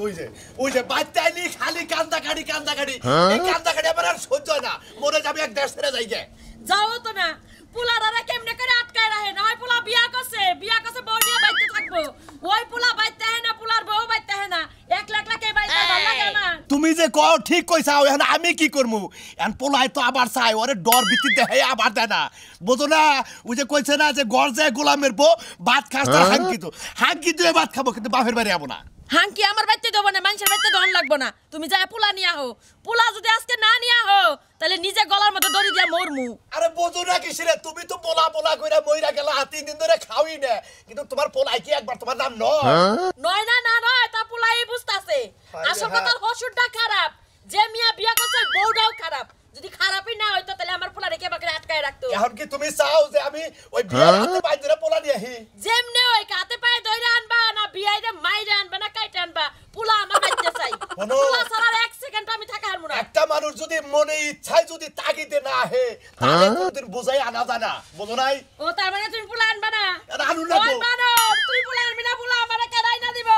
ওই যে বাচ্চাইলি খালি কান্দা কাটি এই কান্দা কাটি আমার আর সহ্য হয় না মরে যাবে এক দেশ ছেড়ে যাই গে যাও তো না পোলারা কেমনে করে আটকায় রাখে না হয় পোলা বিয়া করছে বউ নিয়ে বাইতে থাকবো ওই পোলা বাইতে হয় না পোলার বউ বাইতে হয় না একলা কে বাইতে ভালো লাগে না তুমি যে কও ঠিক কইছাও এখন আমি কি করমু এখন পোলাই তো আবার চাই ওরে ডর ভিত্তি দেহে আবার দেয় না বুঝো না ওই যে কইছে না যে ঘর যায় গোলামের বউ ভাত খাস তো হাঙ্কি দিয়ে ভাত খাবো কিন্তু বাপের বাড়ি যাবো না হাঙ্কি আমার বাইতে দেবো না মানুষের বাইতে দন লাগবো না তুমি যা পোলা নিয়া হো পোলা যদি আজকে না নিয়া হো তাহলে নিজে গলার মধ্যে দড়ি দিয়া মরমু আরে বুঝো না কিসিরে তুমি তো পোলা কইরা মইরা গেলা 3 দিন ধরে খাওই না কিন্তু তোমার পোলাই কি একবার তোমার নাম নয় না তা পোলাই বুঝতাছে আসল কথা হসুরটা খারাপ যে মিয়া বিয়া করছে বউটাও খারাপ যদি খারাপই না হইতো তাহলে আমার পোলা রেখে বাকরে আটকায় রাখতো এখন কি তুমি চাও যে আমি ওই বিয়ের হাতে পাই ধরে পোলা নিয়ে আহি যেমনে ওই হাতে পায়ে ধরে আনবা না বিয়াইরে মাইরে আনবা না কাইতে আনবা পোলা আমার বাইতে চাই পোলা ছাড়া এক সেকেন্ড আমি থাকা হারমু না একটা মানুষ যদি মনে ইচ্ছায় যদি তাগিদে না আহে তাহলে কোনদিন বুঝাই আনা যায় না বুঝো নাই ও তার মানে তুমি পোলা আনবা না আনু না ওই মানো তুই পোলা আনবি না পোলা আমারে কেরাই না দিব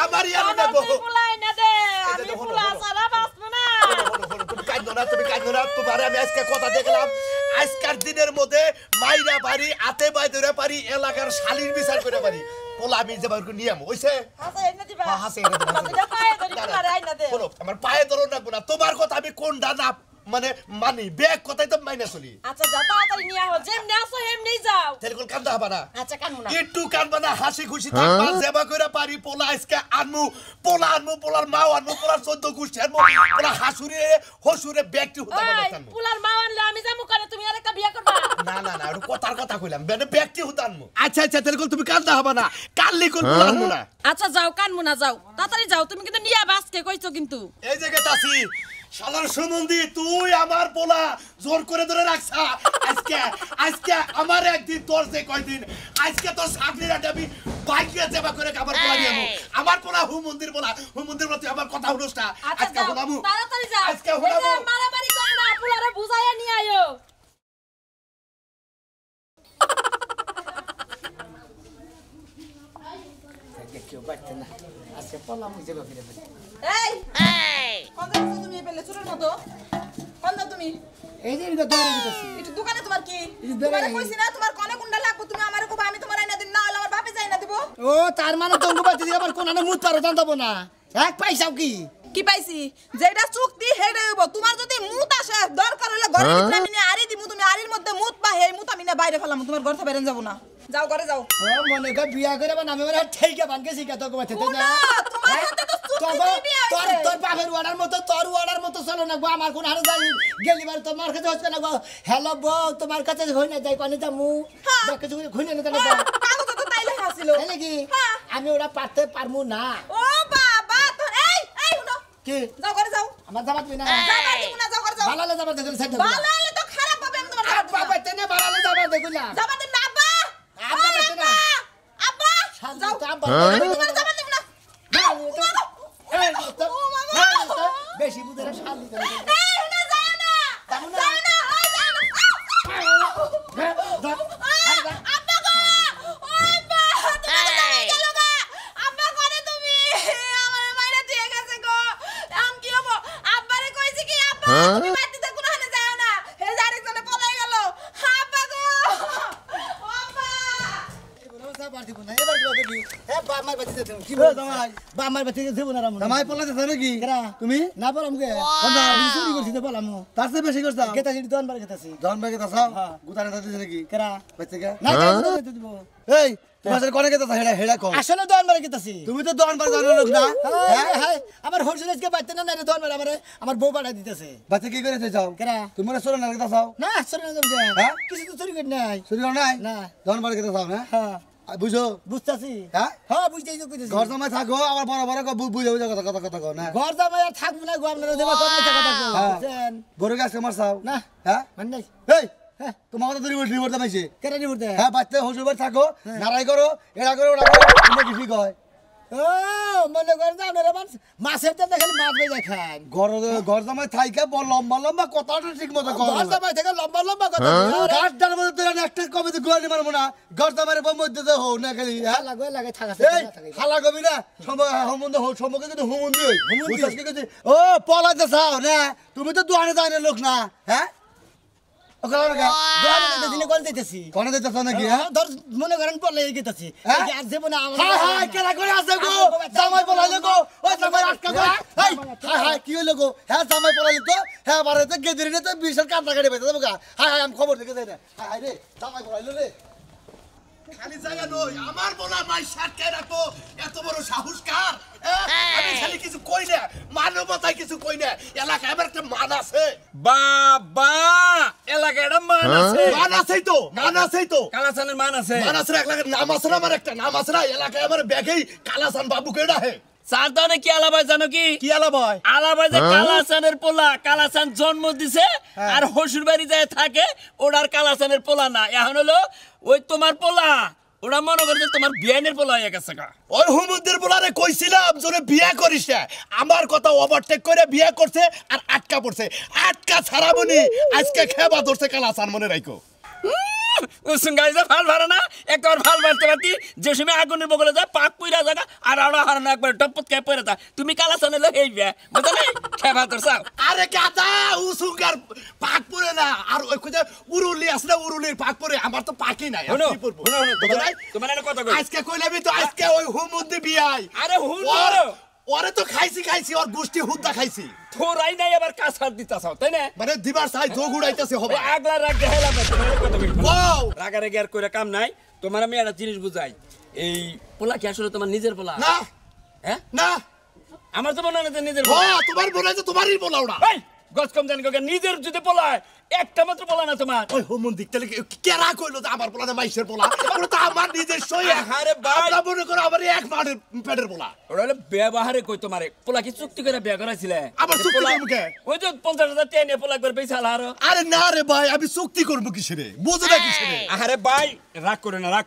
আমারই আনু না গো পোলা না দে আমি পোলা ছাড়া বাঁচবো না তুমি কাঁদো না তোমারে আমি আজকে কথা দেখলাম আজকের দিনের মধ্যে মাইরা বাড়ি আতে বাইদরে পারি এলাকার শালির বিচার করে পারি পোলা আমি যাবার নিয়ম হইছে হাসে এনে দিবা হাসে এনে দিবা তুই পায়ে ধরি পোলা রাই না দে বলো আমার পায়ে ধরো না গুনা তোমার কথা আমি কোনটা না মানে মানি ব্যাগ কথাই তো মাইনা চলি আচ্ছা যাও তাড়াতাড়ি নিয়া হো যেমনে আসো এমনি যাও তেলকুল কান্দা হবে না আচ্ছা কানমু না একটু কানবা না হাসি খুশি থাকবা সেবা কইরা পারি পোলা আজকে আনমু পোলার মা আনমু পোলার 14 গুষ্টি আনমু পোলা হাসুরে হসুরে ব্যাগটি হতা কথা পোলার মা আনলে আমি যামু করে তুমি আরেকটা বিয়া করবা না ওর কথার কথা কইলাম বেনে ব্যাগটি হতা আনমু আচ্ছা তেলকুল তুমি কান্দা হবে না কাললি কোন পোলা আনমু না আচ্ছা যাও কানমু না যাও তাড়াতাড়ি যাও তুমি কিন্তু নিয়া বাসকে কইছো কিন্তু এই জায়গায় তাসি শালার সুমন্দি তুই আমার পোলা জোর করে ধরে রাখছা আজকে আমার একদিন তোর যে কয়দিন আজকে তোর সাগরিরা দেবী বাইকে যাবা করে আমার পোলা নিয়ে আমার পোলা হুমন্দির তুই আমার কথা শুনোস না আজকে হুনামু তাড়াতাড়ি যাও আজকে হুনামু মারামারি করে না পোলারে বুঝাইয়া নিয়ে আইও কেউ বাড়তে না আজকে পোলা মুজে ফিরে ফেলে এই কোন দাও তুমি পেলে চুরের মতো কোন দাও তুমি এই যে এটা ধরে দিতেছি একটু দোকানে তোমার কি তোমারে কইছি না তোমার কোনে কোনটা লাগবে তুমি আমারে কইবা আমি তোমার আইনা দিন না হলে আমার বাপে যাই না দিব ও তার মানে তঙ্গু বাতি দিয়ে আবার কোনানে মুত পারো জান দেব না এক পয়সাও কি পাইছি যেটা চুক্তি হেডে হইব তোমার যদি মুত আসে দরকার হলে ঘরে ভিতরে আমি নিয়ে আরি দিমু তুমি আরির মধ্যে মুত বা হেই মুত আমি না বাইরে ফেলাম তোমার ঘর থেকে বেরেন যাব না যাও ঘরে যাও ও মনে কর বিয়া করে বা নামে মানে ঠেইকা বানকে শিখা তো কইতে না তোমার সাথে তো চুক্তি বিয়া হইছে তোর বাপের ওয়ার্ডার মতো চলো না গো আমার কোন হারে যাই গেলি বার তোমার কাছে হচ্ছে না গো হ্যালো বউ তোমার কাছে হই না যাই কোনে যামু দেখে তুমি খুলে না জানো কাগজ তো তাইলে হাসিল তাইলে কি আমি ওরা পারতে পারমু না ও বাবা তোর এই উনো কি যাও ঘরে যাও আমার যাবা তুমি না যাবা তুমি না যাও ঘরে যাও ভালো যাবা দেখুন সাইড ভালো হলে তো খারাপ হবে আমি তোমার বাবা তেনে ভালো যাবা দেখুন না যাবা দিন না আব্বা আব্বা তেনে আব্বা যাও তো আব্বা তোমার যাবা দিন না বেশি বুঝে শালি এই না যায় না যায় না ওই যায় না আব্বা গো ও আব্বা তুমি গেল গা আব্বা করে তুমি আমার মাইরা দিয়ে গেছে গো আম কি হবো আব্বারে কইছি কি আব্বা তুমি বাড়িতে কোন হানে যায় না হে আরেকজনে পলাই গেল আব্বা গো ও আব্বা তুমি না বললাম কে চুরি করছি তো বললাম তার চেয়ে বেশি করছ কেতা সিটি দন বার কেতাছি দন বার কেতা সব গুতারে তাতে নাকি কেরা বাচ্চা কে না কেতা দিব এই তুমি আসলে কোনে কেতা হেডা হেডা কো আসলে দন বার কেতাছি তুমি তো দন বার জানো লোক না হ্যাঁ হ্যাঁ আমার হোলসেলকে বাইতে না না দন বার আমার বউ বাড়া দিতেছে বাচ্চা কি করে যাও কেরা তুমি না সরনা কেতা চাও না সরনা যাও হ্যাঁ কিছু তো চুরি করি নাই চুরি কর নাই না দন বার কেতা চাও না হ্যাঁ বুঝো বুঝতাছি হ্যাঁ হ্যাঁ বুঝতেই তো কইতেছি ঘর জামাই থাকো আবার বড় বুঝে কথা কও না ঘর জামাই আর থাকবো না গো আপনারা দেবা কথা কও বুঝছেন বড় গাছ কামার চাও না হ্যাঁ মানে এই হ্যাঁ তোমার কথা ধরে রিপোর্ট দামাইছে কেন রিপোর্ট হ্যাঁ বাচ্চা হসুবার থাকো নারাই করো এড়া করো ওড়া করো তুমি কি ঠিক হয় ও মনে করেন যে আপনারা মাছের তেল খালি মাছ বেজে খান ঘর জামাই থাইকা লম্বা লম্বা কথাটা ঠিক মতো ঘর জামাই থেকে লম্বা লম্বা কথা গাছটার মধ্যে তোরা একটা কবে তো গোয়ালি মারবো না ঘর জামাইয়ের মধ্যে তো হো না খালি লাগে থাকা হালা কবি না সম্বন্ধ হো সম্পর্কে কিন্তু হুমুন্দি ও পলাইতে চাও না তুমি তো দুয়ারে যায় লোক না হ্যাঁ মনে করেন বলে গেছি কি হইলো গো হ্যাঁ জামাই পড়ালি তো হ্যাঁ বাড়িতে গেদিরি তো বিশাল কাঁদা কাটি পেতে দেবো আমি খবর দেখে যাই না রে জামাই পড়াইলো রে খালি জায়গা নই আমার বলা মাই সাটকায় রাখো এত বড় সাহস কার আমি খালি কিছু কই না মানবতায় কিছু কই না এলাকায় আমার একটা মান আছে বাবা এলাকায় একটা মান আছেই তো কালাচানের মান আছে এলাকার নাম আছে না আমার একটা নাম আছে না এলাকায় আমার ব্যাগেই কালাচান বাবুকে ডাহে সারদানে কি আলাবাই জানো কি আলাবাই আলাবাই যে কালাচানের পোলা কালাচান জন্ম দিছে আর হসুর বাড়ি যায় থাকে ওটার কালাচানের পোলা না এখন হলো ওই তোমার পোলা ওরা মনে করে তোমার বিয়ানের পোলা হয়ে গেছে গা ওই হুমুদের পোলারে কইছিলাম জোরে বিয়ে করিস না আমার কথা ওভারটেক করে বিয়ে করছে আর আটকা পড়ছে আটকা ছাড়াবনি আজকে খেবা ধরছে কালাচান মনে রাখো উসুঙ্গাইছে ফাল ভাড়া না একবার ফাল মারতে পারতি যে সময় আগুনের বগলে যায় পাক পুইরা জায়গা আর আড়া হারানো একবার টপত কে পড়ে তা তুমি কালাচানে লো হেইবে বুঝলে নাই খেবা তোর চাও আরে গাদা উসুঙ্গার পাক পড়ে না আর ওই কইতে উরুলি আছে না উরুলির পাক পড়ে আমার তো পাকই নাই শুনো কি করব তোমার একটা কথা কই আজকে কইলাবি তো আজকে ওই হুমুদ্দি বিয়াই আরে হুন ওরে তো খাইছি ওর গোষ্ঠী হুদ্দা খাইছি থোরাই নাই আবার কাছার দিতাছাও তাই না মানে দিবার চাই যোগ উড়াইতেছে হবে আগলা রাগ দেখাইলাম না তোমার কথা কই ওয়াও রাগারে গিয়ার কইরা কাম নাই তোমার আমি একটা জিনিস বুঝাই এই পোলা কি আসলে তোমার নিজের পোলা না হ্যাঁ না আমার তো মনে হয় যে নিজের ও তোমার বলে যে তোমারই বলা ওটা এই গছ কম জানি কই নিজের যদি পোলা একটা মাত্র পোলা না তোমার ওই হোমন দিক তাহলে কেরা কইলো যে আমার পোলা না মাইশের পোলা ওটা তো আমার নিজের সই আরে ভাই আমরা মনে করো আমার এক মাঠের পেটের পোলা ওরা হলো ব্যবহারে কই তোমারে পোলা কি চুক্তি করে বিয়া করাইছিলে আবার চুক্তি করব কে ওই যে 50,000 টাকা নিয়ে পোলা একবার পয়সা হারো আরে না রে ভাই আমি চুক্তি করব কিসেরে বুঝো না কিসেরে আরে ভাই রাগ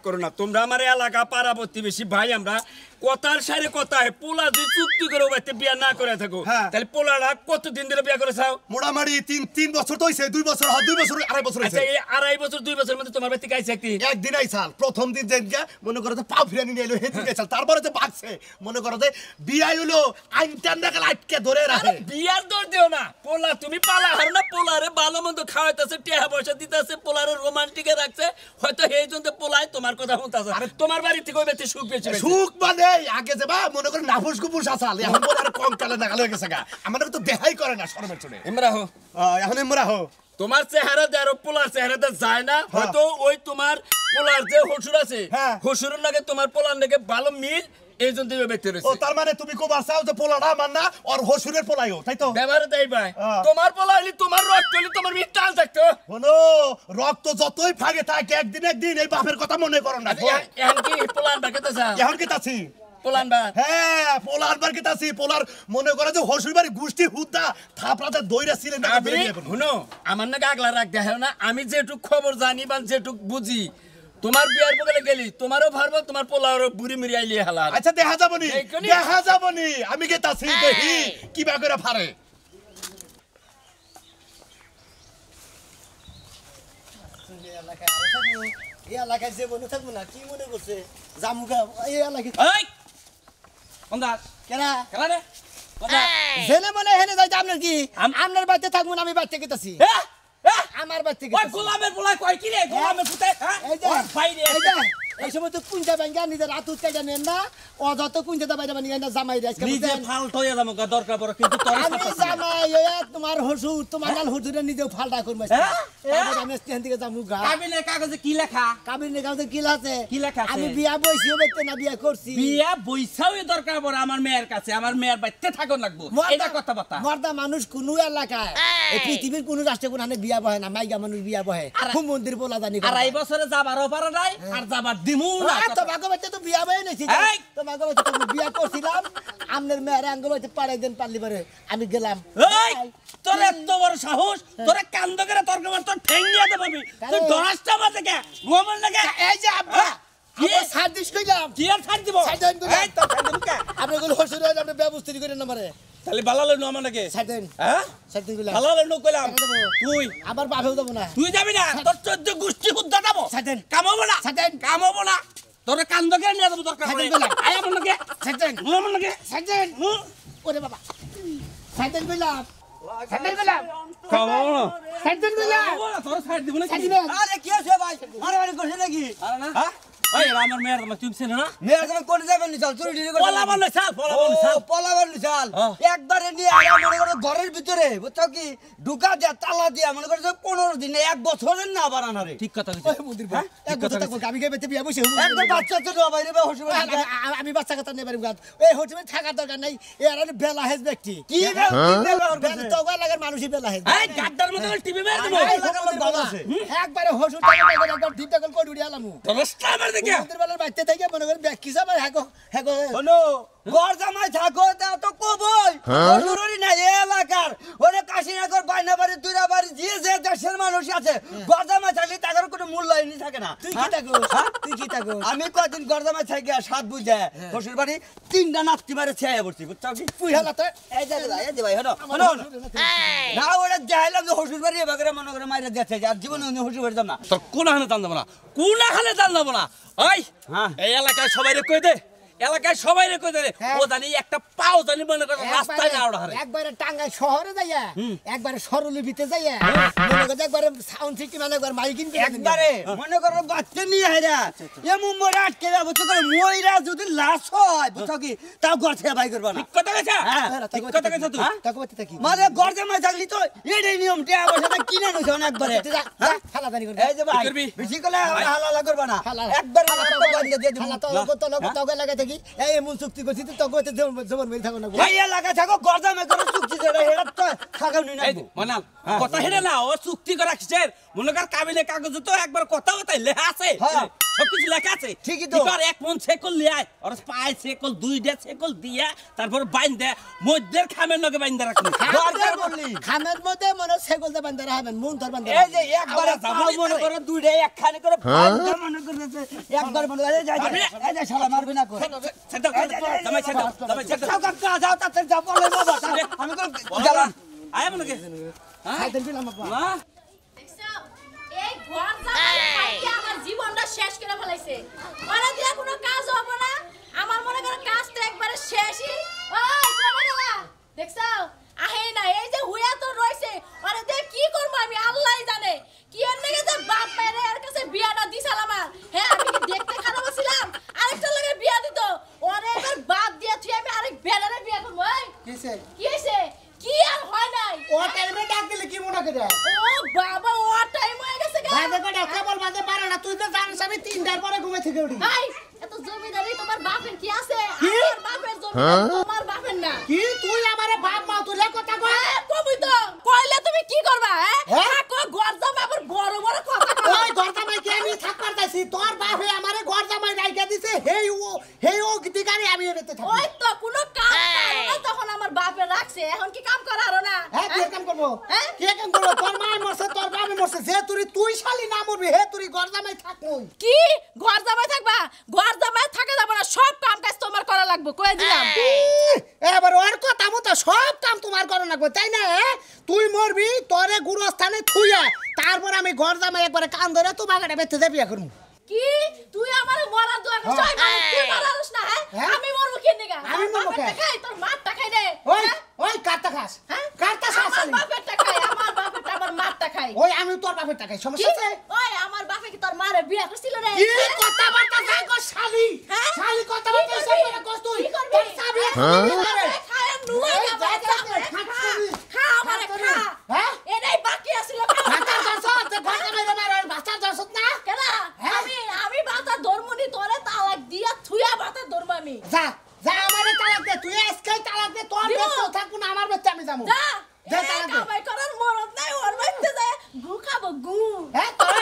করো না তোমরা আমার এলাকা পাড়া প্রতিবেশী ভাই আমরা কথার সারে কথায় পোলা যদি চুক্তি করে বাইতে বিয়া না করে থাকো তাহলে পোলাটা কতদিন ধরে বিয়া করে চাও মোটামুটি 3 বছর তো হইছে 2 বছর 2 বছর 2.5 বছর হইছে আচ্ছা এই 2.5 বছর 2 বছরের মধ্যে তোমার বাড়িতে গাইছে একদিন আইছাল প্রথম দিন যেনকে মনে করো যে পাও ফিরানি নিয়ে এলো হেদিন গেছাল তারপরে যে বাগছে মনে করো যে বিয়া হইলো আইনটার নাগাল আটকে ধরে রাখে বিয়ার দর দিও না পোলা তুমি পালা হার না পোলারে ভালো মন্দ খাওয়াইতাছে টাকা পয়সা দিতাছে পোলারে রোমান্টিকে রাখছে হয়তো এই জন্য পোলায় তোমার কথা শুনতাছে আরে তোমার বাড়ি থেকে ওই বেতে সুখ পেয়েছে সুখ মানে আগে যে বা মনে করো নাফুস কুপুস আসাল এখন বলে আর কম কালে নাগাল হয়ে গেছে গা আমাদের তো দেখাই করে না শরমের চলে ইমরা হো এখন ইমরা হো তোমার চেহারা দে আর পোলার চেহারাতে যায় না হয়তো ওই তোমার পোলার যে হসুর আছে হসুরের লাগে তোমার পোলার লাগে ভালো মিল এই জন্য তুমি ব্যক্তি রয়েছে ও তার মানে তুমি কোবার চাও যে পোলাটা আমার না আর হসুরের পোলাইও তাই তো ব্যবহারে দেই ভাই তোমার পোলা হইলি তোমার রক্ত হইলি তোমার মিটাল থাকতো শোনো রক্ত যতই ফাগে থাকে একদিন এই বাপের কথা মনে করো না এখন কি পোলার বাকেতে যা এখন কি তাছি পোলান বা হ্যাঁ পোলার বার কি তাছি পোলার মনে করে যে হসুর বাড়ি গোষ্ঠী হুদ্দা থাপড়াতে দইরা ছিলেন না শুনো আমার নাকি আগলা রাখ দেখো না আমি যেটুক খবর জানি বা যেটুক বুঝি তোমার বিয়ার বগলে গেলি তোমারও ভারবো তোমার পোলারও বুড়ি মিরি আইলি হালা আচ্ছা দেখা যাবনি আমি কে তাছি দেখি কিবা করে ফারে এই এলাকায় যে বনে থাকবো না কি মনে করছে জামুকা এই এলাকায় এই কোনদাস কেনা খেলা রে জেনে মনে হেনে যাই আপনার কি আপনার বাড়িতে থাকবো না আমি বাড়িতে গেতেছি আমার বাড়িতে ওই গোলামের পোলা কয় কি রে গোলামের পুতে এই যে ভাই রে এই সময় তো কুঞ্জা ব্যাংকা নিজের রাত উৎকাইটা নেন না অযত কুঞ্জাটা বাইরে বানিয়ে না জামাই রে আজকে নিজে ফালতো হয়ে যাবো দরকার পড়ে কিন্তু তোর আমি জামাই তোমার হসুর তোমার নাল হসুরে নিজে ফালটা করবে আমি স্টেশন থেকে যাবো গা কাবিনের কাগজে কি লেখা কাবিনের কাগজে কি আছে কি লেখা আছে আমি বিয়া বইছিও বেতে না বিয়া করছি বিয়া বইছাও দরকার পড়ে আমার মেয়ের কাছে আমার মেয়ের বাইতে থাকন লাগবো এটা কথা কথা মর্দা মানুষ কোন এলাকায় এই পৃথিবীর কোন রাষ্ট্রে কোন বিয়া বহে না মাইগা মানুষ বিয়া বহে খুব মন্দির বলা জানি আর এই বছরে যাবারও পারে নাই আর যাবার দিমু না তো ভাগবতে তো বিয়া বহে নেছি তো ভাগবতে তো বিয়া করছিলাম আমনের মেয়ের আঙ্গলতে পাড়াই দেন পারলি পারে আমি গেলাম এই তোর এত বড় সাহস তোরে কান্দ করে তর্ক তোর ঠ্যাং নিয়ে দে পাবি তুই দরাসটা মাঝে কে গোমন লাগে এই যে আব্বা কি সার দিস কইলাম কি আর ছাড় দিব ছাড় দেন এই তো ছাড় দিব কা আপনি কোন হসুর হয় আপনি ব্যবস্থা করেন না মারে তাহলে বালালে নো আমাকে ছাড় দেন হ্যাঁ ছাড় দেন কইলাম বালালে নো কইলাম তুই আবার বাপেও দেব না তুই যাবি না তোর 14 গোষ্ঠী হুদ্দা দেব ছাড় দেন কামাবো না ছাড় দেন কামাবো না তোর কান্দ করে নিয়ে যাবো দরকার পড়ে আয় আমাকে ছাড় দেন আমাকে ছাড় দেন ওরে বাবা ছাড় দেন কইলাম ছাড় দেন কইলাম কামাবো না ছাড় দেন কইলাম তোর ছাড় দিব না ছাড় দিবেন আরে কি আছে ভাই মারামারি করছে নাকি আরে না হ্যাঁ ওই আমার মেয়ের তোমার তুমি চেনো না মেয়ের সঙ্গে করে যাবেন নি চাল চুরি ডিরি করে পলা বললে চাল পলা বললে চাল পলাবার নি চাল হ্যাঁ। একবারে নিয়ে আয়া মনে করো ঘরের ভিতরে বুঝছো কি ঢুকা দিয়া তালা দিয়া মনে করো 15 দিনে 1 বছরের না বাড়ানা রে ঠিক কথা ওই কইছিস মন্দির ভাই এক কথা থাকবো আমি গে বেতে বিয়া বসে একবার বাচ্চা তো বাইরে বা হসু আমি বাচ্চা কথা নেই পারি এই হোটেলে থাকার দরকার নাই এর আরে বেলা হেজ ব্যক্তি কি বেলা তো লাগার মানুষই বেলা হেজ এই গাদ্দার মতো টিভি মেরে দেব এই লাগার ভালো আছে একবারে হসুর টাকা একবার দিতে কল কোড উড়িয়ে আলামু তোর রাস্তা মার দেখে মন্দির বেলার বাইতে থেকে মনে করে ব্যাগ কিসা ভাই হ্যাগো হ্যাগো হলো ঘর জামাই থাকো তা তো কবই হসুরই না এলাকার ওরে কাশিনগর বাইনাবাড়ি দুইরাবাড়ি যে দেশের মানুষ আছে ঘর জামাই থাকলে তাদের কোনো মূল্যই থাকে না তুই কি থাকো তুই কি থাকো আমি কদিন ঘর জামাই থাকি আর সাত বুঝে শ্বশুর বাড়ি 3টা নাতি মারে ছেয়ে বসছি বুঝছো কি তুই হালা তো এই যে ভাই হলো হলো না ওরা যাইলাম যে শ্বশুর বাড়ি এবারে মনে করে মাইরে যাচ্ছে আর জীবনে উনি শ্বশুর বাড়ি যাব না তোর কোন হানে দান দেব না কোন হানে দান দেব না ওই হ্যাঁ। এই এলাকায় সবাই রে কই দে এলাকায় সবাই রে কই দে হ্যাঁ। ও জানি একটা পাও জানি মনে করে রাস্তায় না ওড়া হারে একবারে টাঙ্গাই শহরে যাইয়া একবারে সরলিপিতে যাইয়া মনে করে একবারে সাউন্ড সিস্টেম মানে একবার মাইকিং একবারে মনে করো বাচ্চা নিয়ে হেরা এমন মোরে আটকে যাবো বুঝছো করে মইরা যদি লাশ হয় বুঝছো কি তাও ঘর থেকে বাই করবা না ঠিক কথা কইছা হ্যাঁ, ঠিক কথা কইছা তুই তাকে বলতে থাকি মানে ঘর জামাই থাকলি তো এটাই নিয়ম টিয়া পয়সা কিনে নিছ একবারে হালা দানি করে এই যে ভাই করবি? বেশি করলে হালালা করবা না হালা একবারে হালালা বান্ধে দিয়ে দিবো হালা তো লগো লাগা থাকি এই এমন চুক্তি করছি তো তগতে জবর মেল থাকো না ভাই এলাকা থাকো ঘর জামাই করে চুক্তি করে হেরা তো থাকাও নি না এই মানাল কথা হেরে না ও চুক্তি করা কিসের মনে কর কাবিলে কাগজ তো একবার কথা কথাই লেখা আছে হ্যাঁ। সবকিছু লেখা আছে ঠিকই তো। এবার এক মন সেকল লিয়ায় আর পায় সেকল দুইটা সেকল দিয়া তারপর বাইন দে মধ্যের খামের লগে বাইন দে রাখনি দরকার বললি খামের মধ্যে মনে সেগল দে বান্দারা হবেন মন তোর বান্দারা এই যে একবারে পাও মনে করো দুইটা একখানে করে ফাঁকা মনে করতেছে একবার মনে করে যাই এই যে শালা মারবি না করে সেটা জামাই সেটা জামাই সেটা যাও কাকা যাও তাতে যাও বলে বাবা আমি তো গেলাম আয় মনে কে খাইতেন দিলাম আপা মা দেখছো? এই ঘর জামাই খাইতে আমার জীবনটা শেষ করে ফেলাইছে। ওরা দিয়া কোনো কাজ হবে না। আমার মনে করো কাজ তো একবারে শেষই। ওই কবে গেলা? দেখছো? আহে না এই যে হুয়া তো রইছে। ওরে দেখ কি করব আমি আল্লাহই জানে। কি এর লাগে যে বাপ মেরে এর কাছে বিয়াটা দিছাল আমার। হ্যাঁ আমি কি দেখতে খারাপ ছিলাম? আরেকটা লাগে বিয়া দিত। ওরে এবার বাদ দিয়ে তুই আমি আরেক বেড়ারে বিয়া করব। ওই কিসে কি হইছে? কি আর হয় নাই? ও টাইমে ডাক দিলে কি মনে করে ও বাবা ও টাইম হয়ে গেছে গা। ভাই দেখো ডাক্তার বল বাজে পারে না তুই তো জানিস আমি 3টার পরে ঘুমে থেকে উঠি ভাই এত জমিদারি তোমার বাপের কি আছে? আমার বাপের জমিদারি তোমার বাপের না। কি তুই আমারে বাপ মা তুলে কথা কয় কবি তো কইলে তুমি কি করবা? হ্যাঁ? থাকো ঘর জামা আবার বড় বড় কথা কও। ওই গর্দামাই কে আমি থাকবার চাইছি তোর বাপে আমারে গর্দামাই রাইখা দিছে হেই ও গিদিগারি আমি এতে থাকি ওই তো কোনো কাম করো না তখন আমার বাপে রাখছে এখন কি কাম করা আরো না? হ্যাঁ কে কাম করবো হ্যাঁ? কে কাম করবো তোর মা মরছে তোর বাপে মরছে যে তুই শালি না মরবি হে তুই গর্দামাই থাকুই কি ঘর জামাই থাকবা? ঘর জামাই থাকা যাবে না সব কাম কাজ তোমার করা লাগবে কই দিলাম। এবার ওর কথা মতো সব কাম তোমার করা লাগবে তাই না তুই মরবি তোরে গুরুস্থানে থুইয়া তারপর আমি ঘর জামাই একবারে কান ধরে তো বাগাটা বেঁচে যাবি এখন কি তুই আমার মরার দোয়া করছ তুই মরারস না হ্যাঁ? হ্যাঁ? আমি মরবো কি নিগা? আমি মরবো কে? খাই তোর মারটা খাই রে। ওই হ্যাঁ? ওই কাটটা খাস হ্যাঁ? কাটটা খাস আমার শালি। বাপেরটা খাই আমার বাপেরটা আমার মারটা খাই। ওই আমি তোর বাপের টাকাই কি? সমস্যা আছে ওই আমার বাপে কি তোর মারে বিয়ে করছিল রে? কি কথা বার্তা যাই কর শালি হ্যাঁ? শালি কথা কি বার্তা করবি? সব করে কস তুই কি করবি? তোর চাবি বাপে খায় আর নুয়ে এই যাবে, যা, যা, যাবে, খা, খা, খাবি। খা আমারে খা, খা। হ্যাঁ? এটাই বাকি আছিল খা। ভাতা দর্শক তে ভাতা মেরে মার ভাতা দর্শক না কেডা? হ্যাঁ? আমি বাতা ধর্মনি তোরে তালাক দিয়া থুয়া বাতা ধর্ম আমি। যা যা আমারে তালাক দে তুই আজকেই তালাক দে তোর দিব। বেতে থাকবো না আমার বেতে আমি যাবো যা যা এই তালাক দে কামাই করার মরদ নাই ওর বাইতে যায় গু খাবো গু। হ্যাঁ তোর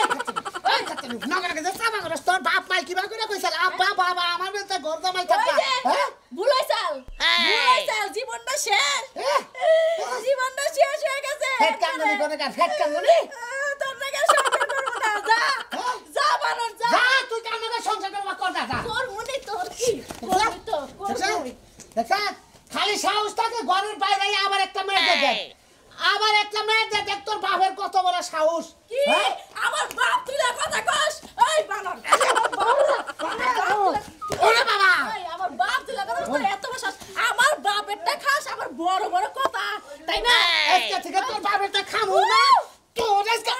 ওই খাতে না করে যে সাবা করে তোর বাপ মাই কিবা করে কইছাল আব্বা বাবা আমার বেতে গর্দামাই ওই থাকবা যে হ্যাঁ বুলাইছাল বুলাইছাল জীবনটা শেষ জীবনটা শেষ হয়ে গেছে। ফেট কান্দনি করে কার ফেট কান্দনি তোর নাকি সংসার করবো না যা যা বানর যা। যা তুই কান্দনি সংসার করবা কর দেখা খালি সাহসটাকে ঘরের বাইরে আবার একটা মেয়ে দেখ আবার একটা মেয়ে দেখ তোর বাপের কত বড় সাহস কি আমার বাপ তুলে কথা কস এই বানর ওরে বাবা এই আমার বাপ তুলে কথা কস এত বড় সাহস আমার বাপেরটা খাস আমার বড় বড় কথা তাই না আজকে থেকে তোর বাপেরটা খামু না তোর আজকে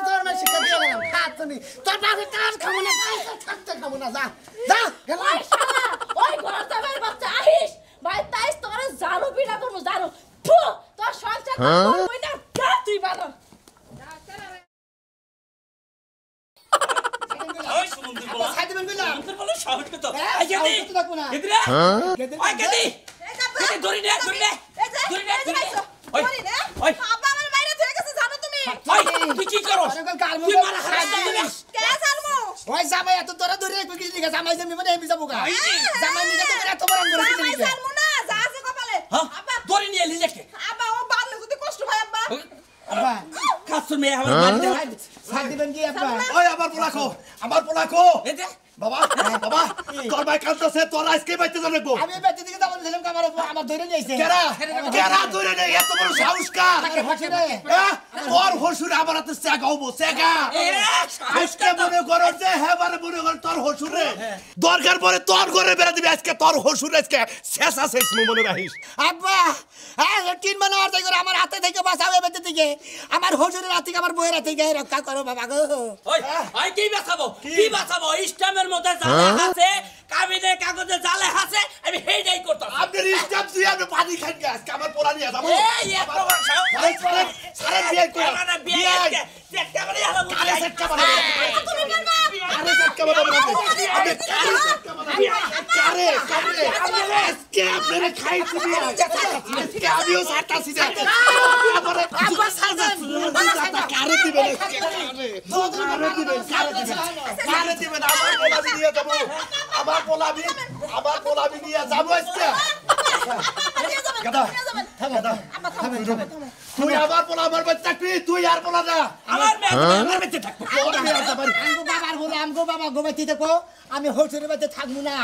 তোর মা শিক্ষা দিয়ে গেলাম খা তুমি তোর বাপেরটা আর খামু না থাকতে খামু না যা যা গেলাম ওই শালা ওই ঘর যাবার বাচ্চা আহিস ভাই তাই তোর জারু বিনা করব জারু ফু তোর সংসার করবই না যা তুই বানর ওই সুমন্দির পোলা খাইতে পারবি না সুমন্দির পোলা সাহস কত হ্যাঁ, আই গেদি সাহস তো থাকবো না। গেদিরা গেদি- ওই গেদি এই যাবা গেদি ধরি নে এই যে ধরি নে ওই ধরি নে ওই আব্বা আমার মাইরা থেকে গেছে জানো তুমি ওই তুই কি করস অনেকক্ষণ কার তুই মুখে মারা খারাপ খাই দিবি কে জানমু ওই জামাই এত তোরা ধরে রাখবি কিছু দিকে জামাই জমি মানে এমনি যাবো গা জামাই নিকে তো এত বড় করে কিছু জামাই দিকে জানমু না যা আছে কপালে হ্যাঁ আব্বা ধরি নিয়ে এলি দেখে আব্বা ও বাড়লে যদি কষ্ট হয় আব্বা আব্বা কাসুর মেয়ে আমার মারি দে সাথ দিবেন কি আব্বা ওই আমার পোলা কো এই দে বাবা বাবা তোর ভাই কাঁদতেছে তোর আজকে বাইতে জানাবো আমি বেতে দিকে যাবো দিলাম আমার ধরে নিয়েছে কেরা ধরে নে এত বড় সাহস কার তাকে ফাঁসি রে তোর হসুর আমার হাতে চেগাবো চেগা আজকে মনে করো যে হ্যাঁ মানে মনে কর তোর হসুরে দরকার পরে তোর ঘরে বেড়া দিবি আজকে তোর হসুর আজকে শেষ আছে মনে রাখিস আব্বা হ্যাঁ তিন মানে অর্থ করে আমার হাতে থেকে বাঁচাবে বেতে দিকে আমার হসুরের হাত থেকে আমার বইয়ের হাতে থেকে রক্ষা করো বাবা গো ওই ওই কি বাঁচাবো ইস্টামের মধ্যে জালে আছে কাবিনে কাগজে জালে আছে আমি হেইডাই করতাম আপনার ইস্টাম তুই আমি পানি খাই গে আজকে আমার পোলা নিয়ে যাবো এই এত বড় সাহস সারা বিয়ে করে না বিয়ে আজকে চেষ্টা করে হলো কারে সেটকা বানাবো কারে সেটকা বানাবো আমি কারে সেটকা বানাবো কারে আজকে আপনারা খাই তুমি আজকে আমিও সারতাছি না আমার আব্বা সাজা কারে দিবেন আজকে কারে দিবেন আমার পোলা নিয়ে যাবো আমার পোলা নিয়ে যাবো আজকে গাদা তুই আমার পোলা আমার বাচ্চা থাকবি তুই আর পোলা না আমার মেয়ে আমার বেঁচে থাকবো আমগো বাবা গোবাইতে দেখো আমি হসুরের বাড়িতে থাকবো না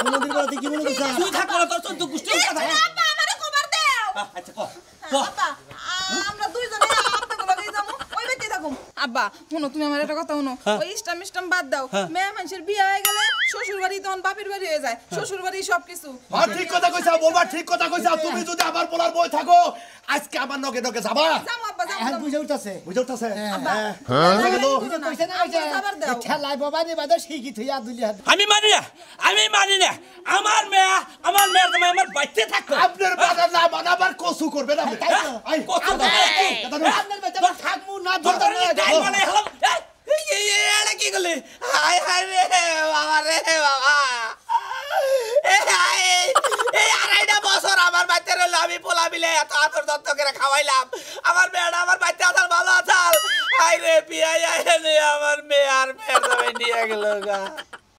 মন্দির বাড়িতে কি মনে করছো তুই থাকবো না তোর তো গুষ্টি কথা আব্বা আমারে খবর দাও আচ্ছা কো আব্বা আমরা দুইজনে আপনাকে লাগি যাবো ওই বেতে থাকুম আব্বা শুনো তুমি আমার একটা কথা শুনো ওই ইস্টাম বাদ দাও মেয়ে মানুষের বিয়ে হয়ে গেলে শ্বশুর বাড়ি তখন বাপের বাড়ি হয়ে যায় শ্বশুর বাড়ি সবকিছু ঠিক কথা কইছা বৌমা ঠিক কথা কইছা তুমি যদি আমার পোলার বই থাকো আজকে আমার নগে নগে যাবা যাও আব্বা যাও এখন বুঝে উঠতেছে বুঝে উঠতেছে কইছে না ঠেলাই বাবা নি বাদে শিখি থইয়া দুলিয়া আমি মানি না আমার মেয়ে তুমি আমার বাইতে থাকো আপনার বাবা না বানাবার কসু করবে না তাই তো। আই কত আপনার বেটা থাকবো না তোর ধরতে টাইম বলে হলো এই এড়ে কি গলে হাই হাই রে বাবা এই আড়াইটা বছর আমার বাচ্চা রইল আমি পোলা মিলে এত আদর যত্ন করে খাওয়াইলাম আমার মেয়েটা আমার বাচ্চা আসাল ভালো আসাল হাই রে পিয়াই আমার মেয়ে আর মেয়ের নিয়ে গেল গা